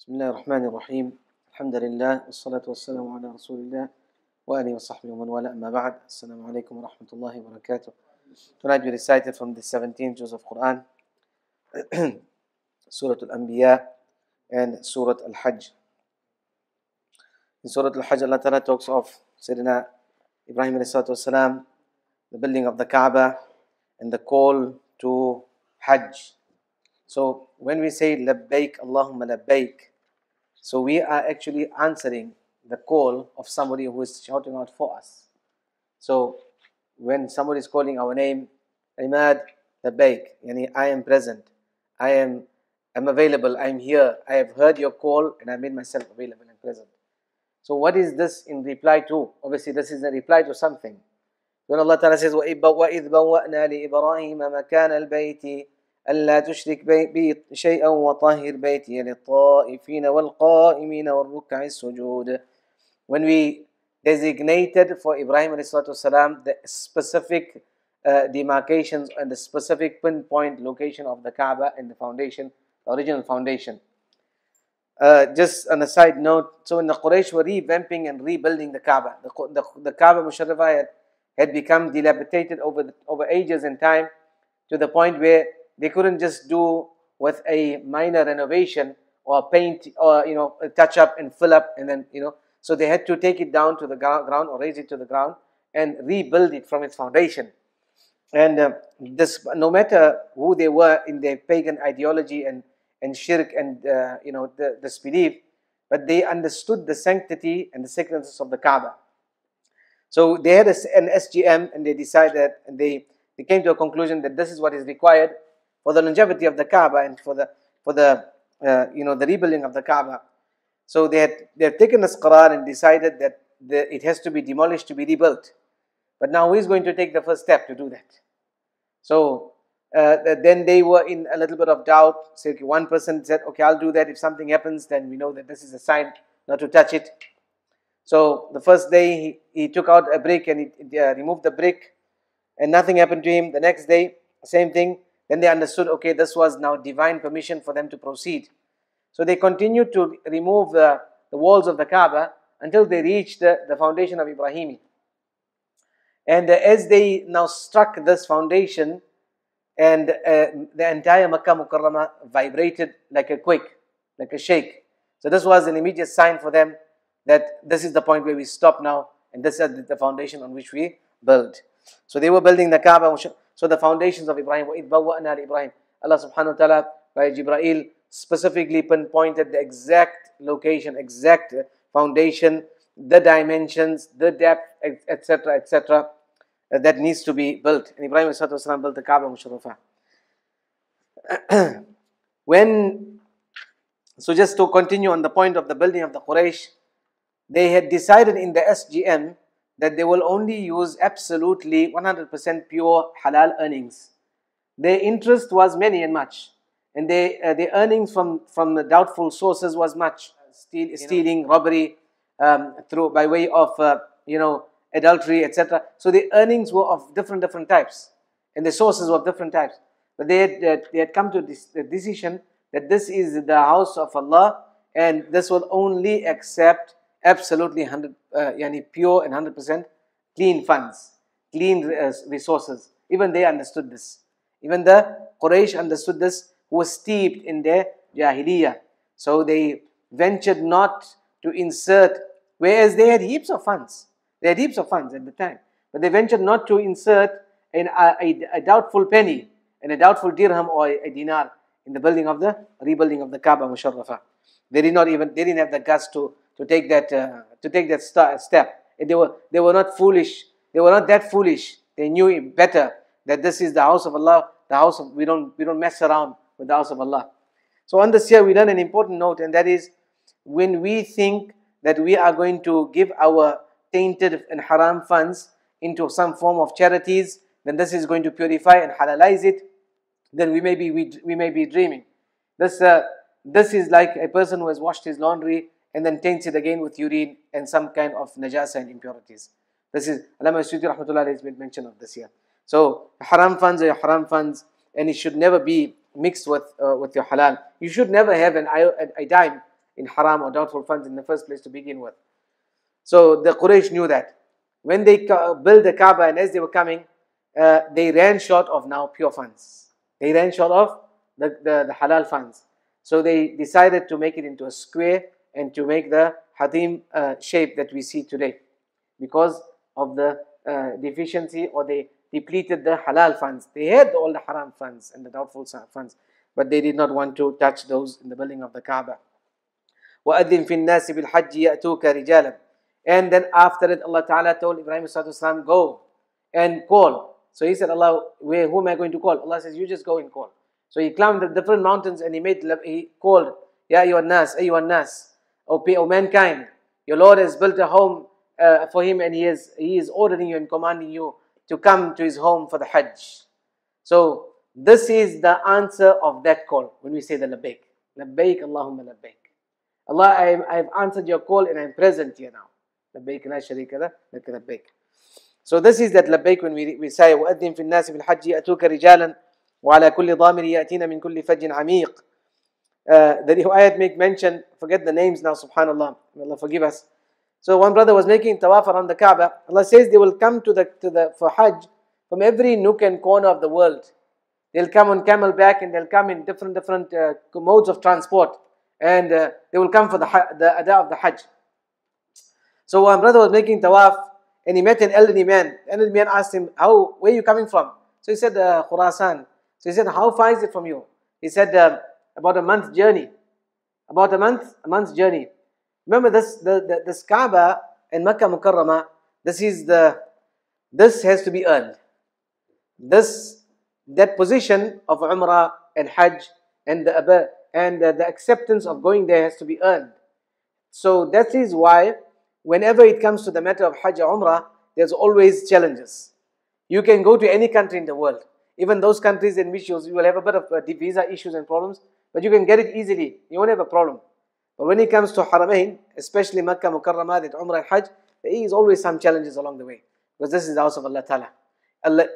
بسم الله الرحمن الرحيم الحمد لله والصلاة والسلام على رسول الله وآله وصحبه ومن والاه أما بعد السلام عليكم ورحمة الله وبركاته. Tonight we recited from the 17th juz of Quran Surah Al-Anbiya and Surah Al-Hajj. In Surah Al-Hajj Allah Ta'ala talks of Sayyidina Ibrahim alayhi salatu wasalam, the building of the Kaaba and the call to Hajj. So when we say Labbaik Allahumma Labbaik, so we are actually answering the call of somebody who is shouting out for us. So when somebody is calling our name, Imad Labbaik, yani I am present, I'm available, I'm here, I have heard your call and I made myself available and present. So what is this in reply to? Obviously this is a reply to something. When Allah Ta'ala says, وَإِذْ بَوَّأْنَا لِإِبْرَاهِيمَ مَكَانَ الْبَيْتِ أَلَّا تُشْرِكْ بِي شَيْئًا وَطَهِّرْ بَيْتِيَ لِلطَّائِفِينَ وَالْقَائِمِينَ وَالرُّكَّعِ السُّجُودِ. When we designated for Ibrahim ﷺ the specific demarcations and the specific pinpoint location of the Kaaba and the foundation, the original foundation. Just on a side note, so when the Quraysh were revamping and rebuilding the Kaaba, the Kaaba Musharrafah had become dilapidated over ages and time, to the point where they couldn't just do with a minor renovation or paint or touch up and fill up and then so they had to take it down to the ground or raise it to the ground and rebuild it from its foundation. And this, no matter who they were in their pagan ideology and shirk and this belief, but they understood the sanctity and the sacredness of the Kaaba. So they had an SGM and they decided and they came to a conclusion that this is what is required for the longevity of the Kaaba and for the rebuilding of the Kaaba. So they have taken this qarar and decided that it has to be demolished to be rebuilt. But now who is going to take the first step to do that? So then they were in a little bit of doubt. So one person said, okay, I'll do that. If something happens, then we know that this is a sign not to touch it. So the first day he took out a brick and he removed the brick and nothing happened to him. The next day, same thing. Then they understood, okay, this was now divine permission for them to proceed. So they continued to remove the walls of the Kaaba until they reached the foundation of Ibrahim. And as they now struck this foundation, and the entire Makkah Mukarramah vibrated like a quake, like a shake. So this was an immediate sign for them that this is the point where we stop now, and this is the foundation on which we build. So they were building the Kaaba. So the foundations of Ibrahim, وَإِذْ بَوَّأْنَا لِإِبْرَاهِيمَ, Allah subhanahu wa ta'ala by Jibreel specifically pinpointed the exact location, exact foundation, the dimensions, the depth, etc., etc., that needs to be built. And Ibrahim ﷺ built the Kaaba Musharrafah. So just to continue on the point of the building of the Quraysh, they had decided in the SGM that they will only use absolutely 100% pure halal earnings. Their interest was many and much, and the earnings from the doubtful sources was much. Stealing, robbery, by way of adultery, etc. So the earnings were of different types, and the sources were of different types. But they had come to the decision that this is the house of Allah, and this will only accept absolutely pure and 100% clean funds, clean resources. Even they understood this. Even the Quraysh understood this, who was steeped in their Jahiliyyah. So they ventured not to insert, whereas they had heaps of funds. They had heaps of funds at the time. But they ventured not to insert a doubtful penny and a doubtful dirham or a dinar in the rebuilding of the Kaaba Musharrafah. They didn't have the guts to take that step. And they were not foolish. They were not that foolish. They knew it better that this is the house of Allah. The house of we don't mess around with the house of Allah. So on this here we learn an important note, and that is when we think that we are going to give our tainted and haram funds into some form of charities, then this is going to purify and halalize it. Then we may be dreaming. This is like a person who has washed his laundry and then taints it again with urine and some kind of najasa and impurities. This is Allama Suyuti rahmatullah has made mention of this here. So haram funds are your haram funds, and it should never be mixed with your halal. You should never have a dime in haram or doubtful funds in the first place to begin with. So the Quraysh knew that. When they built the Kaaba and as they were coming, they ran short of now pure funds. They ran short of the halal funds. So they decided to make it into a square and to make the Hatim shape that we see today. Because of the deficiency, or they depleted the halal funds. They had all the haram funds and the doubtful funds, but they did not want to touch those in the building of the Kaaba. وَأَذِّن فِي النَّاسِ بِالْحَجِّ يَأْتُوكَ رِجَالًا. And then after it, Allah Ta'ala told Ibrahim ﷺ, go and call. So he said, Allah, who am I going to call? Allah says, you just go and call. So he climbed the different mountains and he called, Ya ayyuhan nas, O mankind, your Lord has built a home for him, and he is ordering you and commanding you to come to his home for the Hajj. So this is the answer of that call when we say the labbaik. Labbaik Allahumma labbaik. Allah, I have answered your call and I am present here now. Labbaik la sharika lak labbaik. So this is that labbaik when we say وَأَذِّن فِي النَّاسِ بِالْحَجِّ يَأْتُوكَ رِجَالًا وَعَلَى كُلِّ ضَامِرٍ يَأْتِينَ مِنْ كُلِّ فَجٍّ عَمِيقٍ. The riwayat make mention, forget the names now, subhanallah, may Allah forgive us. So one brother was making tawaf around the Kaaba. Allah says they will come for Hajj from every nook and corner of the world. They'll come on camelback and they'll come in different modes of transport, and they will come for the ada of the Hajj. So one brother was making tawaf and he met an elderly man. The elderly man asked him, where are you coming from? So he said, Khurasan. So he said, how far is it from you? He said, about a month's journey. About a month's journey. Remember this Kaaba in Makkah Mukarramah, this has to be earned. That position of Umrah and Hajj and the acceptance of going there has to be earned. So that is why whenever it comes to the matter of Hajj or Umrah, there's always challenges. You can go to any country in the world, even those countries in which you will have a bit of visa issues and problems, but you can get it easily. You won't have a problem. But when it comes to Haramain, especially Makkah Mukarramah, that Umrah and Hajj, there is always some challenges along the way. Because this is the house of Allah Ta'ala.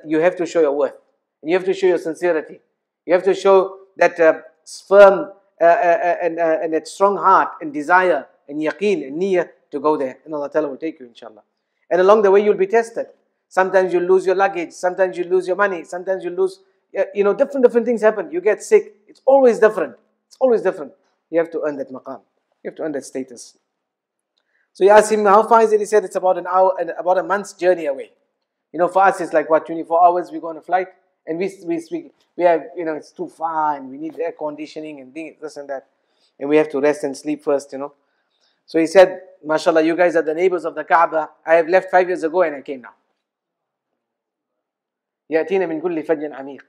You have to show your worth. And you have to show your sincerity. You have to show that firm and that strong heart and desire and yaqeen and niyyah to go there. And Allah Ta'ala will take you, inshallah. And along the way you'll be tested. Sometimes you'll lose your luggage. Sometimes you'll lose your money. Sometimes you'll lose, different things happen. You get sick. It's always different. It's always different. You have to earn that maqam. You have to earn that status. So he asked him, how far is it? He said, it's about an hour and about a month's journey away. For us it's like 24 hours we go on a flight, and we have, it's too far and we need air conditioning and this and that. And we have to rest and sleep first, So he said, mashallah, you guys are the neighbors of the Kaaba. I have left 5 years ago and I came now. يَأْتِينَ مِنْ كُلِّ فَجٍّ عَمِيقٍ.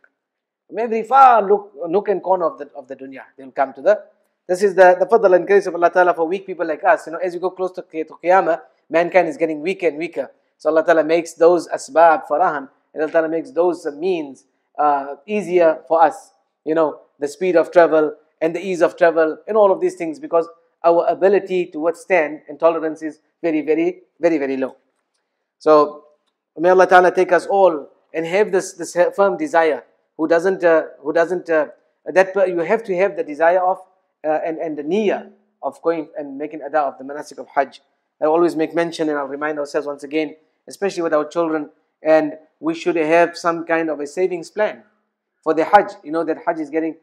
From every far nook and corner of the dunya, they will come to this is the fadl and grace of Allah Ta'ala for weak people like us. As we go close to Qiyamah, mankind is getting weaker and weaker. So Allah Ta'ala makes those asbab farahan, and Allah Ta'ala makes those means easier for us. The speed of travel and the ease of travel and all of these things, because our ability to withstand and tolerance is very, very, very, very low. So may Allah Ta'ala take us all and have this firm desire. You have to have the desire of and the niyyah of going and making ada of the manasik of Hajj. I always make mention, and I'll remind ourselves once again, especially with our children, and we should have some kind of a savings plan for the Hajj. That Hajj is getting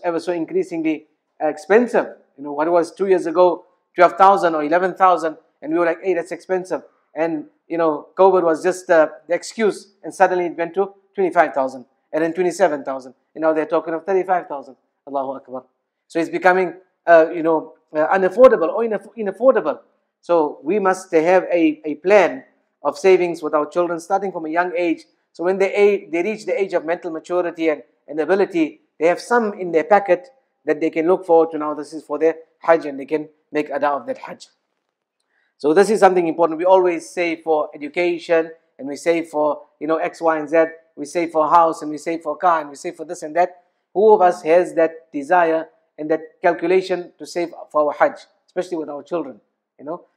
ever so increasingly expensive. What was 2 years ago, 12,000 or 11,000, and we were like, hey, that's expensive. And COVID was just the excuse, and suddenly it went to 25,000, and then 27,000, and now they're talking of 35,000. Allahu Akbar. So it's becoming unaffordable or inaffordable. So we must have a plan of savings with our children starting from a young age. So when they reach the age of mental maturity and ability, they have some in their packet that they can look forward to. Now this is for their Hajj, and they can make ada of that Hajj. So this is something important. We always save for education, and we save for X, Y, and Z. We save for a house, and we save for a car, and we save for this and that. Who of us has that desire and that calculation to save for our Hajj, especially with our children?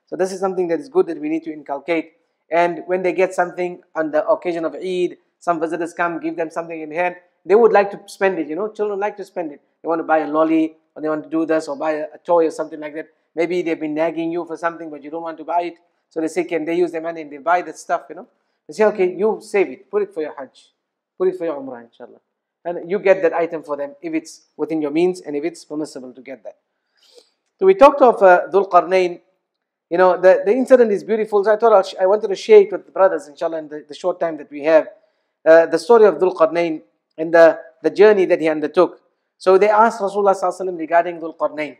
So this is something that is good that we need to inculcate. And when they get something on the occasion of Eid, some visitors come, give them something in hand, they would like to spend it. Children like to spend it. They want to buy a lolly, or they want to do this, or buy a toy or something like that. Maybe they've been nagging you for something, but you don't want to buy it. So they say, can they use their money and they buy that stuff, you know? They say, okay, you save it, put it for your Hajj, put it for your Umrah, inshallah. And you get that item for them if it's within your means and if it's permissible to get that. So we talked of Dhul Qarnayn. You know, the incident is beautiful. So I thought I wanted to share it with the brothers, inshallah, in the short time that we have. The story of Dhul Qarnayn and the journey that he undertook. So they asked Rasulullah sallallahu alaihi wasallam regarding Dhul Qarnayn.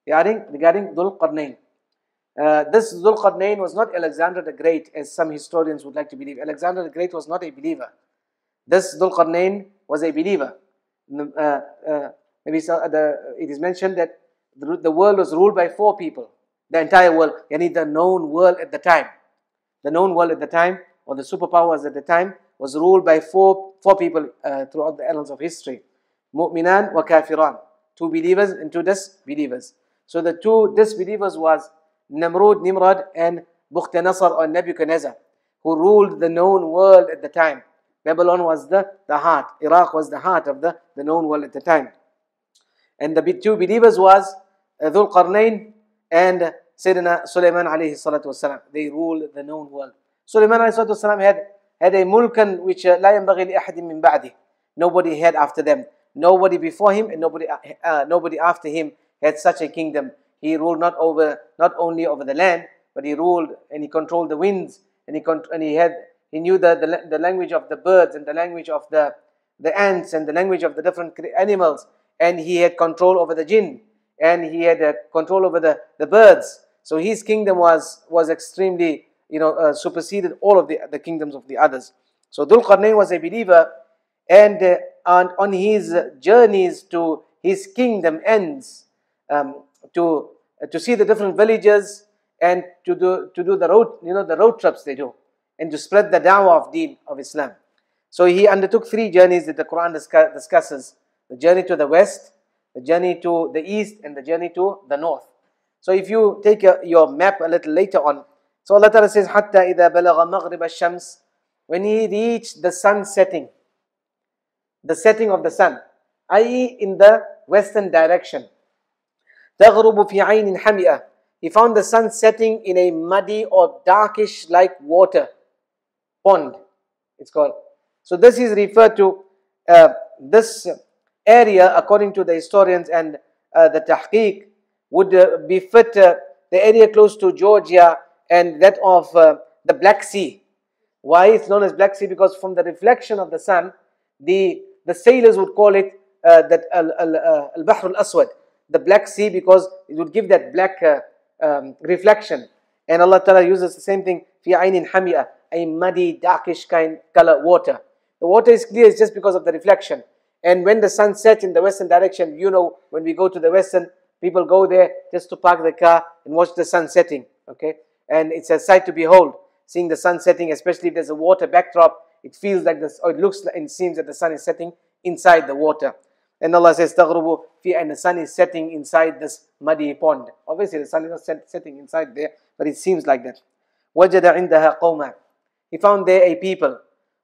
Regarding Dhul Qarnayn. This Dhul Qarnayn was not Alexander the Great, as some historians would like to believe. Alexander the Great was not a believer. This Dhul Qarnayn was a believer. It is mentioned that the world was ruled by 4 people. The entire world, yani the known world at the time. The known world at the time, or the superpowers at the time, was ruled by four people throughout the annals of history. Mu'minan wa kafiran. 2 believers and 2 disbelievers. So the 2 disbelievers was Nimrod and Bukhtanasar or Nebuchadnezzar, who ruled the known world at the time. Babylon was the heart. Iraq was the heart of the known world at the time. And the 2 believers was Dhul Qarnayn and Sayyidina Sulaiman alayhi salatu wasalam. They ruled the known world. Sulaiman alayhi salatu wasalam had a mulkan which la yanbaghi li ahadin min ba'di. Nobody had after them. Nobody before him and nobody after him had such a kingdom. He ruled not only over the land, but he ruled and he controlled the winds, and he knew the language of the birds and the language of the ants and the language of the different animals, and he had control over the jinn, and he had control over the birds. So his kingdom was extremely, superseded all of the kingdoms of the others. So Dhul Qarnayn was a believer, and on his journeys to his kingdom ends, to see the different villages and to do the road trips they do, and to spread the da'wah of deen of Islam. So he undertook 3 journeys that the Quran discusses: the journey to the west, the journey to the east, and the journey to the north. So if you take your map a little later on, so Allah Ta'ala says, حَتَّى إِذَا بَلَغَ مَغْرِبَ الشَّمْسِ, when he reached the sun setting, the setting of the sun, i.e. in the western direction. تَغْرُبُ فِي عَيْنٍ حَمِئَةٍ, he found the sun setting in a muddy or darkish like water pond, it's called. So this is referred to, this area, according to the historians and the tahqiq, would be fit the area close to Georgia and that of the Black Sea. Why it's known as Black Sea? Because from the reflection of the sun, the sailors would call it that al-Bahr al-Aswad, the Black Sea, because it would give that black reflection. And Allah Ta'ala uses the same thing, fi aynin hamia, a muddy, darkish color water. The water is clear, it's just because of the reflection. And when the sun sets in the western direction, when we go to the western, people go there just to park the car and watch the sun setting. Okay, and it's a sight to behold, seeing the sun setting, especially if there's a water backdrop. It feels like this, or it looks and seems that the sun is setting inside the water. And Allah says, "Taghrubu fi," and the sun is setting inside this muddy pond. Obviously, the sun is not setting inside there, but it seems like that. وَجَدَ عِنْدَهَا قَوْمًا, he found there a people.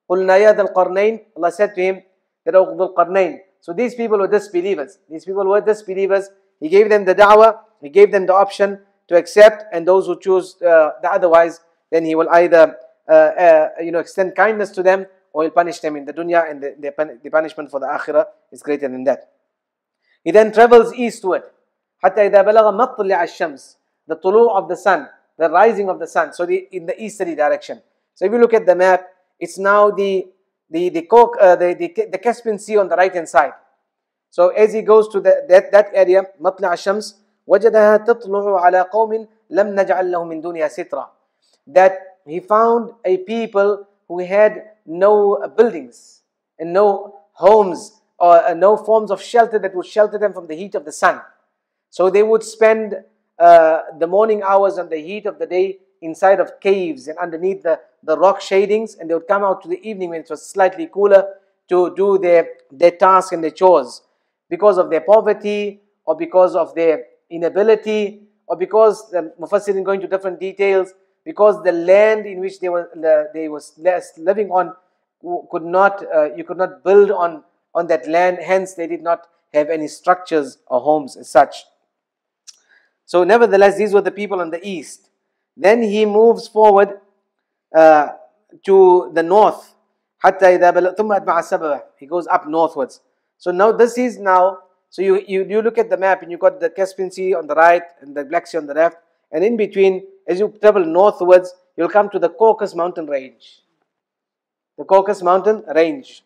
قُلْنَا يَا ذَا الْقَرْنَيْنِ, Allah said to him, that O Dhul Qarnayn. So these people were disbelievers. He gave them the da'wah, he gave them the option to accept, and those who choose the otherwise, then he will either extend kindness to them, or he'll punish them in the dunya, and the punishment for the akhirah is greater than that. He then travels eastward, حتى إذا بلغ مطلع الشمس, the tulu of the sun, the rising of the sun, so in the easterly direction. So if you look at the map, it's now the Caspian Sea on the right hand side. So as he goes to that area, مطلع الشمس, وجدها تطلع على قوم لم نجعل لهم من دونها سترا, that he found a people who had no buildings and no homes or no forms of shelter that would shelter them from the heat of the sun. So they would spend the morning hours and the heat of the day inside of caves and underneath the rock shadings, and they would come out to the evening when it was slightly cooler to do their tasks and their chores, because of their poverty or because of their inability, or because the Mufassirin going into different details, because the land in which they were living on you could not build on that land, hence they did not have any structures or homes as such. So nevertheless, these were the people on the east. Then he moves forward to the north. He goes up northwards. So now this is now, so you look at the map and you got the Caspian Sea on the right and the Black Sea on the left, and in between, as you travel northwards, you'll come to the Caucasus mountain range. The Caucasus mountain range.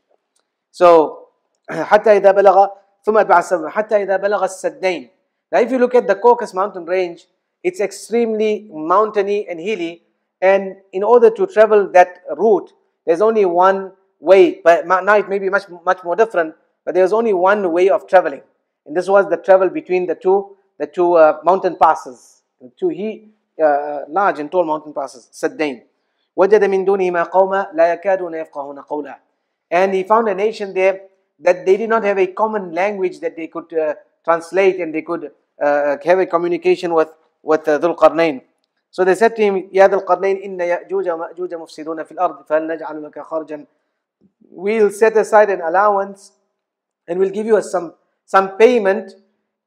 So حتى إذا بلغ ثم أتبع السبب حتى إذا بلغ السدين. Now if you look at the Caucasus mountain range, it's extremely mountainy and hilly, and in order to travel that route, there's only one way. But now it may be much more different, but there's only one way of traveling, and this was the travel between the two mountain passes, the two large and tall mountain passes. Saddain. وجد من دونهما قوما لا يكادون يفقهون قولا. And he found a nation there that they did not have a common language that they could translate, and they could have a communication with Dhul Qarnayn. So they said to him, Ya Dhul Qarnayn, inna ya'juja wa ma'juja mufsiduna fil ard, fahal naj'alu laka kharjan. We'll set aside an allowance and we'll give you some payment,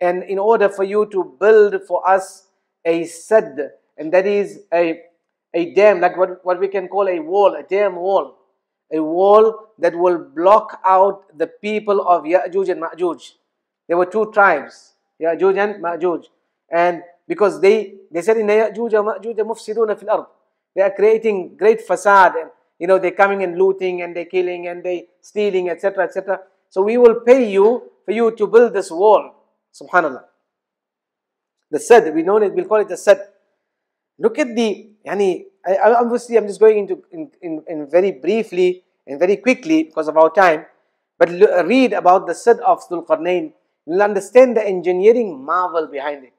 and in order for you to build for us a sad, and that is a dam, like what we can call a wall, a dam wall. A wall that will block out the people of Ya'juj and Ma'juj. There were two tribes, Ya'juj and Ma'juj. And because they said, Inna Ya'juj wa Ma'juj mufsiduna fil ard. They are creating great facade, and they're coming and looting, and they're killing, and they're stealing, etc., etc. So we will pay you for you to build this wall. Subhanallah. The sad, we'll call it the sad. Look at the, obviously I'm just going into in very briefly and very quickly because of our time, but read about the sad of Dhul Qarnayn. You'll understand the engineering marvel behind it.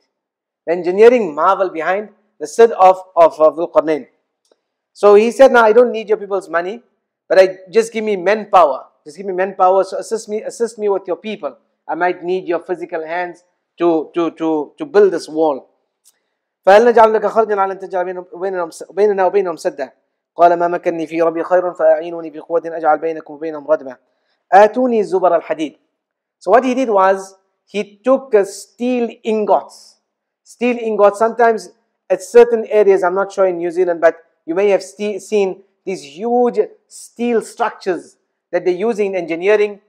The engineering marvel behind the sad of Dhul Qarnayn. So he said, now I don't need your people's money, but just give me manpower. Just give me manpower, so assist me with your people. I might need your physical hands to build this wall. فهل نجعل لك خرجا على أن تجعل بيننا وبينهم سدا قال ما مكنني في ربي خير فأعينوني بقوة أجعل بينكم وبينهم ردما آتوني زبر الحديد. So what he did was, he took steel ingots. Steel ingots, sometimes at certain areas, I'm not sure in New Zealand, but you may have seen these huge steel structures that they use in engineering.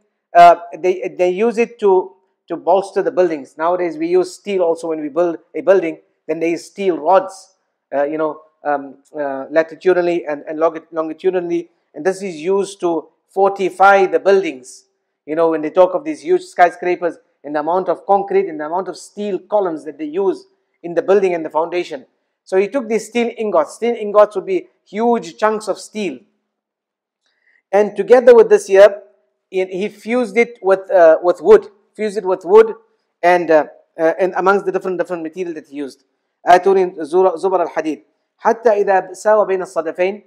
They use it to bolster the buildings. Nowadays we use steel also when we build a building. Then there is steel rods, latitudinally and longitudinally, and this is used to fortify the buildings. When they talk of these huge skyscrapers, and the amount of concrete and the amount of steel columns that they use in the building and the foundation. So he took these steel ingots. Steel ingots would be huge chunks of steel, and together with this here, he fused it with wood. Fused it with wood, and amongst the different material that he used. آتوني زبر الحديد حتى إذا ساوى بين الصدفين.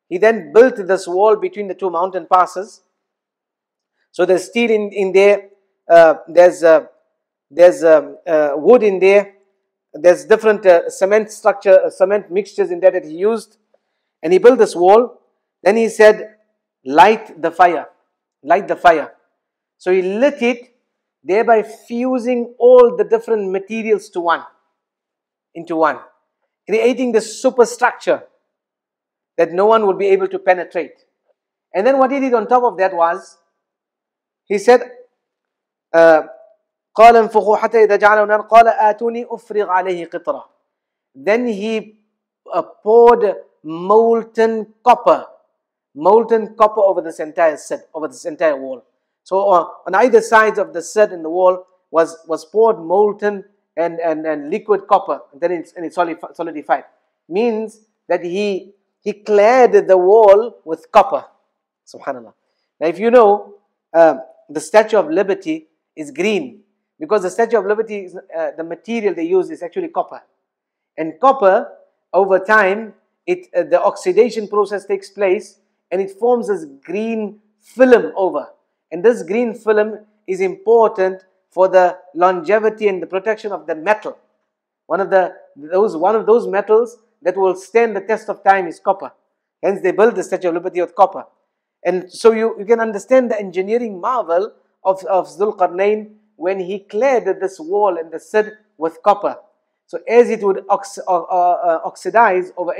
He then built this wall between the two mountain passes. So there's steel in there. There's wood in there. There's different cement mixtures in there that he used, and he built this wall. Then he said, light the fire. Light the fire. So he lit it, thereby fusing all the different materials into one, creating this superstructure that no one would be able to penetrate. And then what he did on top of that was, he said, قال انفخوا حتى إذا جعله نار قال آتوني أفرغ عليه قطرة. Then he poured molten copper over this entire set, over this entire wall. So on either sides of the set in the wall was poured molten and liquid copper, and then it's solidified. Means that he clad the wall with copper. Subhanallah. Now if you know, the Statue of Liberty is green, because the Statue of Liberty, the material they use is actually copper. And copper, over time, the oxidation process takes place, and it forms this green film over. And this green film is important for the longevity and the protection of the metal. One of those metals that will stand the test of time is copper. Hence they built the Statue of Liberty with copper. And so you can understand the engineering marvel of Dhul Qarnayn when he cleared this wall and the sid with copper. So as it would oxidize over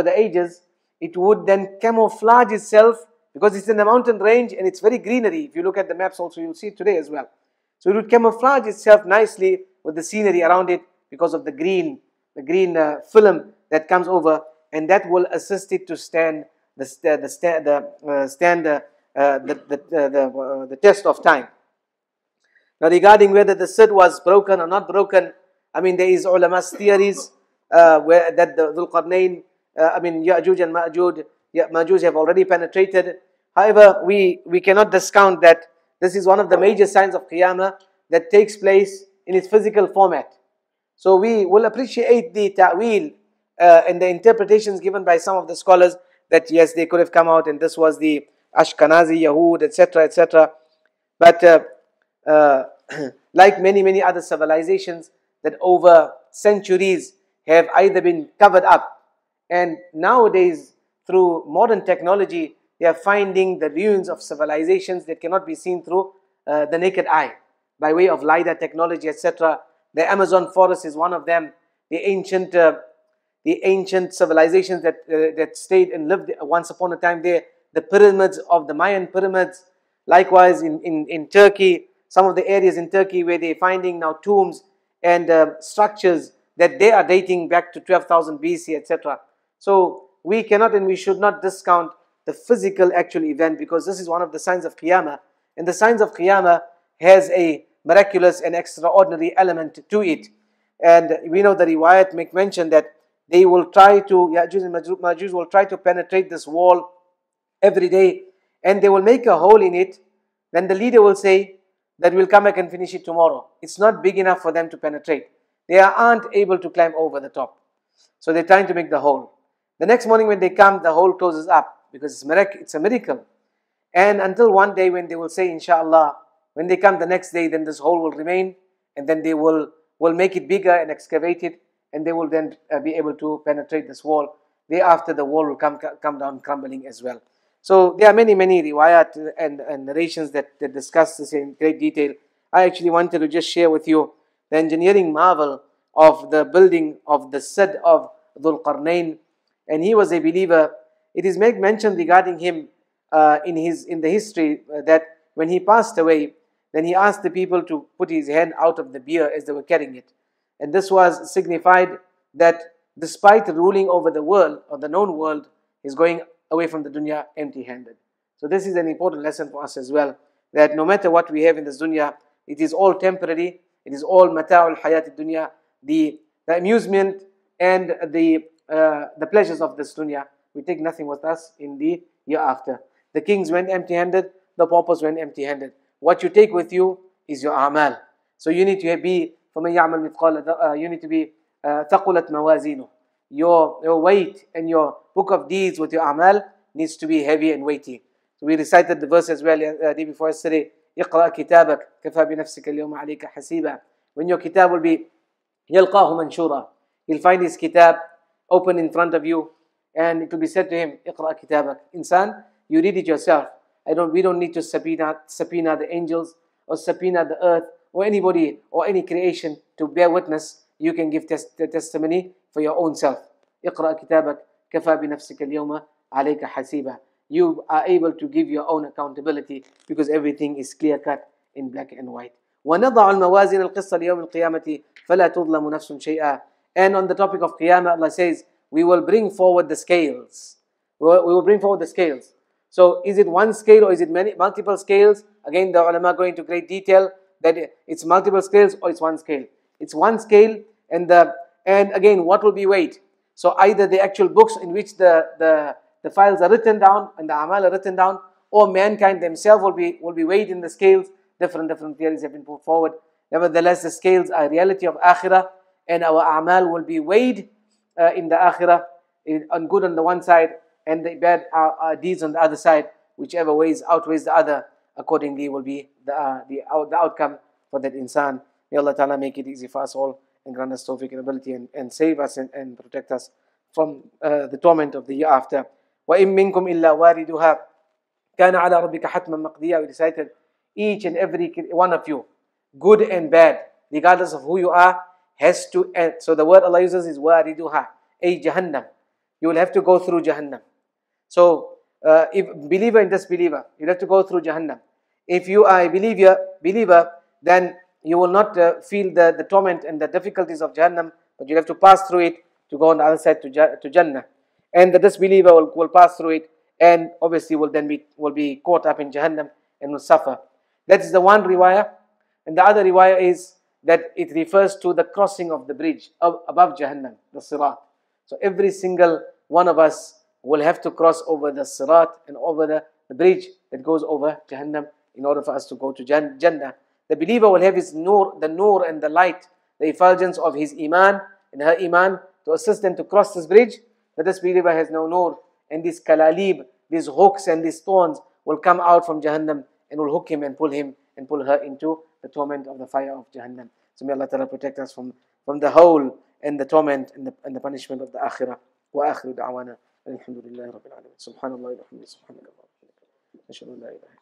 the ages, it would then camouflage itself, because it's in a mountain range and it's very greenery. If you look at the maps also, you'll see it today as well. So it would camouflage itself nicely with the scenery around it because of the green film that comes over, and that will assist it to stand the test of time. Now, regarding whether the sid was broken or not broken, I mean, there is ulama's theories where that the Dhul Qarnayn, Ya'juj and Ma'juj have already penetrated. However, we cannot discount that this is one of the major signs of Qiyamah that takes place in its physical format. So we will appreciate the ta'wil and the interpretations given by some of the scholars that yes, they could have come out and this was the Ashkenazi, Yahud, etc., etc. But like many other civilizations that over centuries have either been covered up, and nowadays through modern technology they are finding the ruins of civilizations that cannot be seen through the naked eye by way of LiDAR technology, etc. The Amazon forest is one of them. The ancient civilizations that stayed and lived once upon a time there. The pyramids of the Mayan pyramids. Likewise in Turkey, some of the areas in Turkey where they're finding now tombs and structures that they are dating back to 12,000 BC, etc. So we cannot and we should not discount the physical actual event, because this is one of the signs of Qiyamah. And the signs of Qiyamah has a miraculous and extraordinary element to it. And we know the riwayat make mention that they will try to, Ya'juj and Ma'juj will try to penetrate this wall every day, and they will make a hole in it. Then the leader will say that we'll come back and finish it tomorrow. It's not big enough for them to penetrate. They aren't able to climb over the top. So they're trying to make the hole. The next morning when they come, the hole closes up because it's a miracle. And until one day when they will say, inshallah, when they come the next day, then this hole will remain, and then they will make it bigger and excavate it, and they will then be able to penetrate this wall. Thereafter, the wall will come down crumbling as well. So there are many riwayat and narrations that discuss this in great detail. I actually wanted to just share with you the engineering marvel of the building of the Sid of Dhul Qarnayn, and he was a believer. It is mentioned regarding him in the history that when he passed away, then he asked the people to put his hand out of the bier as they were carrying it. And this was signified that despite ruling over the world, or the known world, he's going away from the dunya empty-handed. So this is an important lesson for us as well, that no matter what we have in this dunya, it is all temporary, it is all mata'ul hayat dunya, the amusement and the pleasures of this dunya. We take nothing with us in the year after. The kings went empty-handed, the paupers went empty-handed. What you take with you is your a'mal. So you need to be, you need to be ثقلت موازينه. Your weight and your book of deeds with your a'mal needs to be heavy and weighty. So we recited the verse as well day before yesterday. اقرأ كتابك كفى بنفسك اليوم عليك حسيبا. When your kitab will be يلقاه منشورا, he'll find his kitab open in front of you, and it will be said to him, اقرأ كتابك. Insan, you read it yourself. We don't need to subpoena the angels or subpoena the earth or anybody or any creation to bear witness. You can give testimony for your own self. اقرأ كتابك كفى بنفسك اليوم عليك حسيبا. You are able to give your own accountability because everything is clear cut in black and white. وَنَضَعُ الْمَوَازِنَ الْقِسْطَ لِيَوْمِ الْقِيَامَةِ فَلَا تُظْلَمُ نَفْسٌ شَيْئًا. And on the topic of Qiyamah, Allah says, we will bring forward the scales. We will bring forward the scales. So is it one scale or is it multiple scales? Again, the ulama go into great detail that it's multiple scales or it's one scale. It's one scale, and again, what will be weighed? So either the actual books in which the files are written down and the amal are written down, or mankind themselves will be weighed in the scales. Different theories have been put forward. Nevertheless, the scales are a reality of akhirah, and our amal will be weighed in the akhirah, on good on the one side and the bad deeds on the other side. Whichever outweighs the other, accordingly will be the outcome for that insan. May Allah Ta'ala make it easy for us all and grant us tawfiq and ability and save us and protect us from the torment of the year after. وَإِن مِّنكُمْ إِلَّا وَارِدُهَا كَانَ عَلَى رَبِّكَ حَتْمًا مَقْضِيًّا. We recited, each and every one of you, good and bad, regardless of who you are, has to end. So the word Allah uses is wariduha, ay Jahannam. You will have to go through Jahannam. So if believer and disbeliever, you have to go through Jahannam. If you are a believer, then you will not feel the torment and the difficulties of Jahannam, but you have to pass through it to go on the other side to Jannah. And the disbeliever will pass through it, and obviously will be caught up in Jahannam and will suffer. That is the one riwayah. And the other riwayah is that it refers to the crossing of the bridge above Jahannam, the Sirat. So every single one of us will have to cross over the Sirat and over the bridge that goes over Jahannam in order for us to go to Jannah. The believer will have his nur, the nur and the light, the effulgence of his iman and her iman to assist them to cross this bridge. The disbeliever has no nur, and these kalalib, these hooks and these thorns will come out from Jahannam and will hook him and pull her into the torment of the fire of Jahannam. So may Allah Ta'ala protect us from the hole and the torment and the punishment of the akhirah. Wa akhiru da'wana alhamdulillahi rabbil alamin. Subhanallah wa bihamdihi, subhanakallah wa bihamdihi. Ashhadu an la ilaha